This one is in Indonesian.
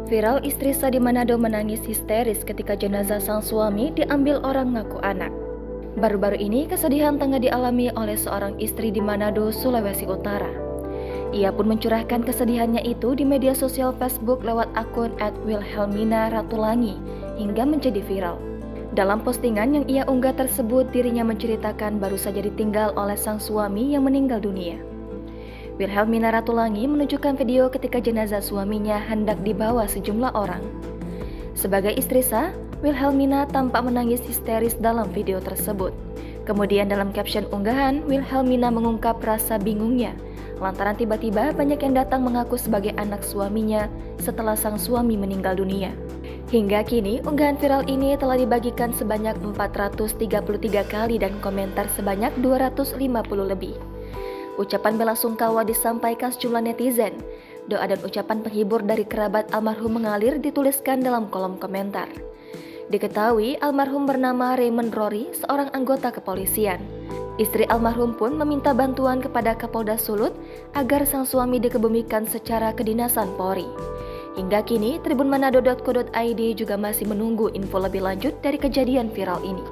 Viral istri sah di Manado menangis histeris ketika jenazah sang suami diambil orang ngaku anak. Baru-baru ini kesedihan tengah dialami oleh seorang istri di Manado, Sulawesi Utara. Ia pun mencurahkan kesedihannya itu di media sosial Facebook lewat akun @wilhelmina_ratulangi hingga menjadi viral. Dalam postingan yang ia unggah tersebut, dirinya menceritakan baru saja ditinggal oleh sang suami yang meninggal dunia. Wilhelmina Ratulangi menunjukkan video ketika jenazah suaminya hendak dibawa sejumlah orang. Sebagai istri sah, Wilhelmina tampak menangis histeris dalam video tersebut. Kemudian dalam caption unggahan, Wilhelmina mengungkap rasa bingungnya lantaran tiba-tiba banyak yang datang mengaku sebagai anak suaminya setelah sang suami meninggal dunia. Hingga kini, unggahan viral ini telah dibagikan sebanyak 433 kali dan komentar sebanyak 250 lebih. Ucapan bela sungkawa disampaikan sejumlah netizen. Doa dan ucapan penghibur dari kerabat almarhum mengalir dituliskan dalam kolom komentar. Diketahui almarhum bernama Raymond Rory, seorang anggota kepolisian. Istri almarhum pun meminta bantuan kepada Kapolda Sulut agar sang suami dikebumikan secara kedinasan Polri. Hingga kini, tribunmanado.co.id juga masih menunggu info lebih lanjut dari kejadian viral ini.